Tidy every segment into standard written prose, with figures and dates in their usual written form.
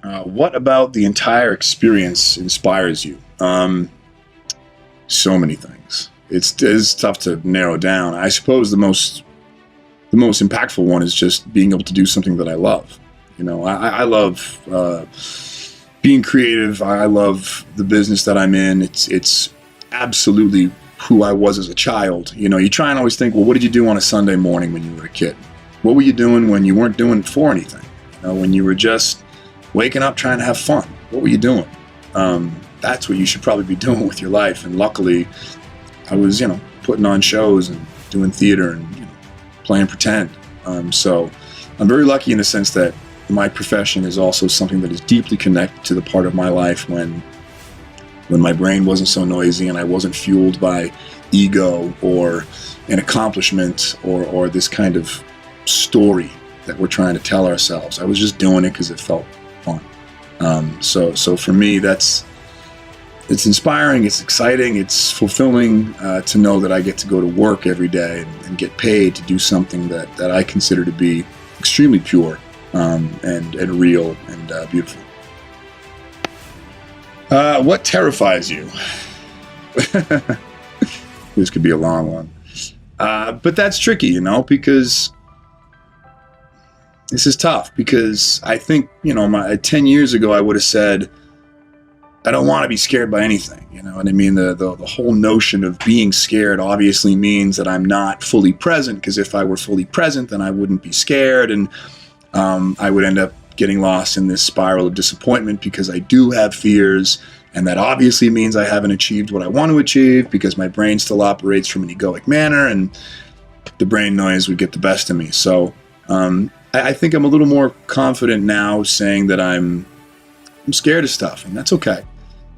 What about the entire experience inspires you? So many things. It's tough to narrow down. I suppose the most impactful one is just being able to do something that I love. I love being creative. I love the business that I'm in. It's absolutely who I was as a child. You try and always think, well, what did you do on a Sunday morning when you were a kid? What were you doing when you weren't doing it for anything? When you were just waking up trying to have fun? What were you doing? That's what you should probably be doing with your life. And luckily, I was, putting on shows and doing theater and playing pretend. So I'm very lucky in the sense that my profession is also something that is deeply connected to the part of my life when my brain wasn't so noisy and I wasn't fueled by ego or an accomplishment or this kind of story that we're trying to tell ourselves. I was just doing it because it felt fun. So for me, it's inspiring, it's exciting, it's fulfilling to know that I get to go to work every day and get paid to do something that I consider to be extremely pure and real and beautiful. What terrifies you? This could be a long one. But that's tricky, because this is tough because I think, 10 years ago I would have said, I don't want to be scared by anything. You know what I mean? The whole notion of being scared obviously means that I'm not fully present, because if I were fully present, then I wouldn't be scared, and I would end up getting lost in this spiral of disappointment because I do have fears, and that obviously means I haven't achieved what I want to achieve because my brain still operates from an egoic manner, and the brain noise would get the best of me. So I think I'm a little more confident now saying that I'm scared of stuff, and that's okay.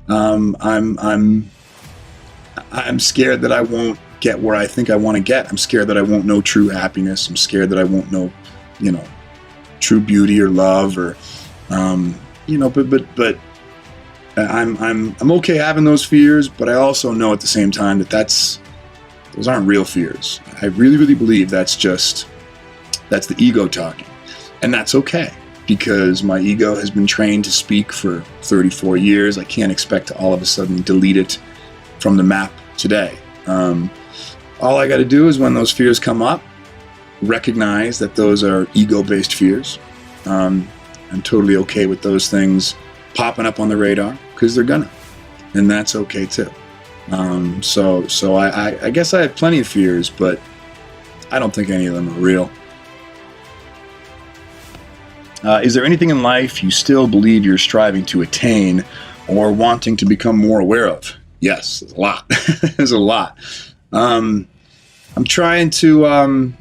I'm scared that I won't get where I think I want to get. I'm scared that I won't know true happiness. I'm scared that I won't know, true beauty or love, or, but I'm okay having those fears. But I also know at the same time that those aren't real fears. I really, really believe that's the ego talking, and that's okay. Because my ego has been trained to speak for 34 years. I can't expect to all of a sudden delete it from the map today. All I got to do is, when those fears come up, recognize that those are ego-based fears. I'm totally okay with those things popping up on the radar, because they're gonna, and that's okay too. So I guess I have plenty of fears, but I don't think any of them are real. Is there anything in life you still believe you're striving to attain or wanting to become more aware of? Yes, there's a lot. There's a lot. I'm trying to,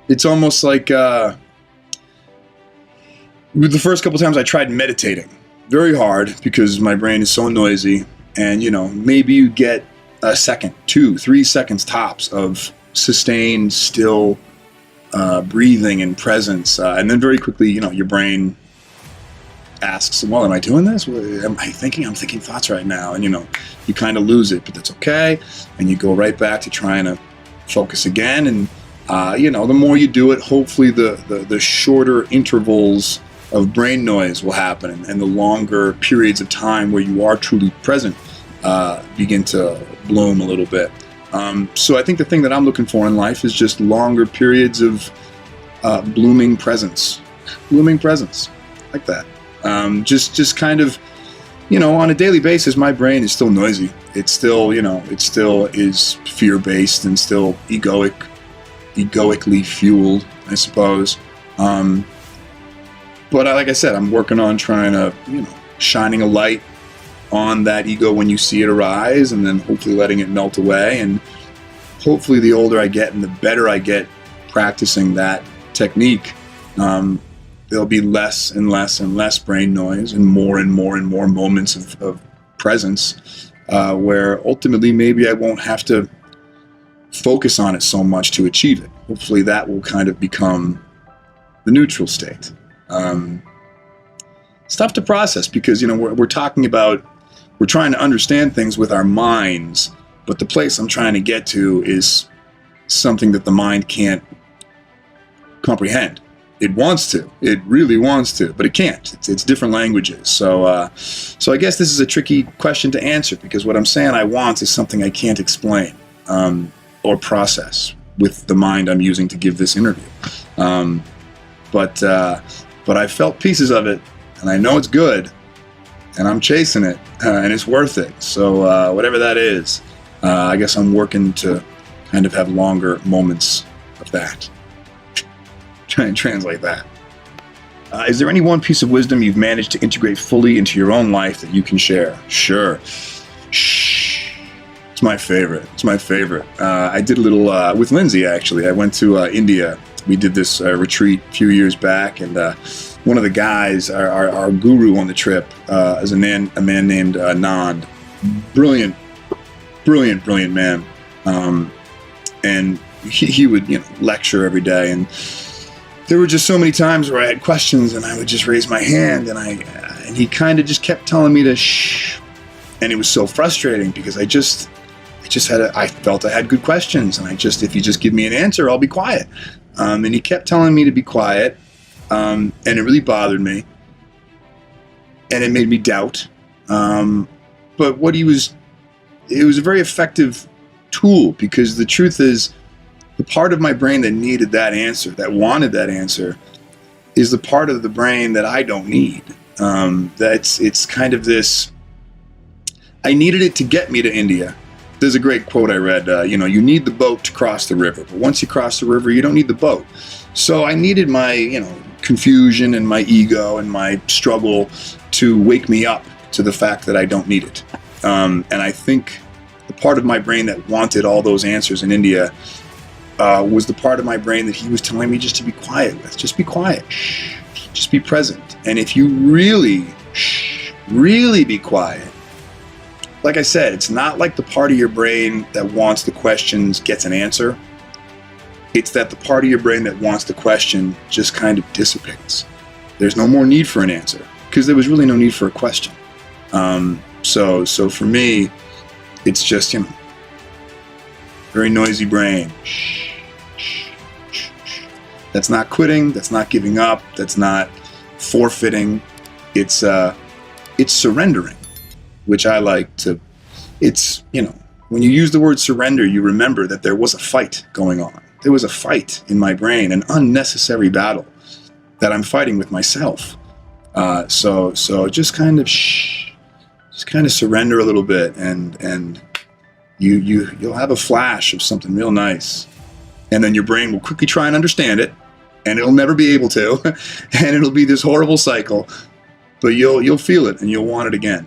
it's almost like the first couple times I tried meditating very hard because my brain is so noisy, and maybe you get a second, 2, 3 seconds tops of sustained, still breathing and presence, and then very quickly, your brain asks, well, am I doing this? Am I thinking? I'm thinking thoughts right now, and you kind of lose it, but that's okay, and you go right back to trying to focus again, and the more you do it, hopefully the shorter intervals of brain noise will happen, and the longer periods of time where you are truly present begin to bloom a little bit. So I think the thing that I'm looking for in life is just longer periods of blooming presence, like that. Just kind of, on a daily basis, my brain is still noisy. It's still, it still is fear-based and still egoically fueled, I suppose. But like I said, I'm working on trying to, shining a light on that ego when you see it arise, and then hopefully letting it melt away. And hopefully the older I get and the better I get practicing that technique, there'll be less and less and less brain noise, and more moments of presence, where ultimately maybe I won't have to focus on it so much to achieve it. Hopefully that will kind of become the neutral state. It's tough to process because, we're talking about, we're trying to understand things with our minds, but the place I'm trying to get to is something that the mind can't comprehend. It wants to. It really wants to, but it can't. It's different languages. So so I guess this is a tricky question to answer, because what I'm saying I want is something I can't explain or process with the mind I'm using to give this interview. But I felt pieces of it, and I know it's good, and I'm chasing it, and it's worth it. So whatever that is, I guess I'm working to kind of have longer moments of that. Try and translate that. Is there any one piece of wisdom you've managed to integrate fully into your own life that you can share? Sure. Shh. It's my favorite. It's my favorite. I did a little with Lindsay, actually. I went to India. We did this retreat a few years back, and one of the guys, our guru on the trip, is a man named Nand. Brilliant man. And he would, lecture every day, and there were just so many times where I had questions, and I would just raise my hand, and he kind of just kept telling me to shh, and it was so frustrating, because I felt I had good questions, and if you just give me an answer, I'll be quiet. And he kept telling me to be quiet, and it really bothered me, and it made me doubt. But it was a very effective tool, because the truth is, the part of my brain that needed that answer, that wanted that answer, is the part of the brain that I don't need. It's kind of this, I needed it to get me to India. There's a great quote I read, you need the boat to cross the river, but once you cross the river, you don't need the boat. So I needed my, confusion and my ego and my struggle to wake me up to the fact that I don't need it. And I think the part of my brain that wanted all those answers in India was the part of my brain that he was telling me just to be quiet with. Just be quiet. Shh. Just be present. And if you really be quiet, like I said, it's not like the part of your brain that wants the questions gets an answer. It's that the part of your brain that wants the question just kind of dissipates. There's no more need for an answer, because there was really no need for a question. So for me, it's just, very noisy brain. That's not quitting. That's not giving up. That's not forfeiting. It's surrendering, which I like to. It's, when you use the word surrender, you remember that there was a fight going on. There was a fight in my brain, an unnecessary battle that I'm fighting with myself. So just kind of surrender a little bit, and you'll have a flash of something real nice, and then your brain will quickly try and understand it, and it'll never be able to, and it'll be this horrible cycle, but you'll feel it, and you'll want it again.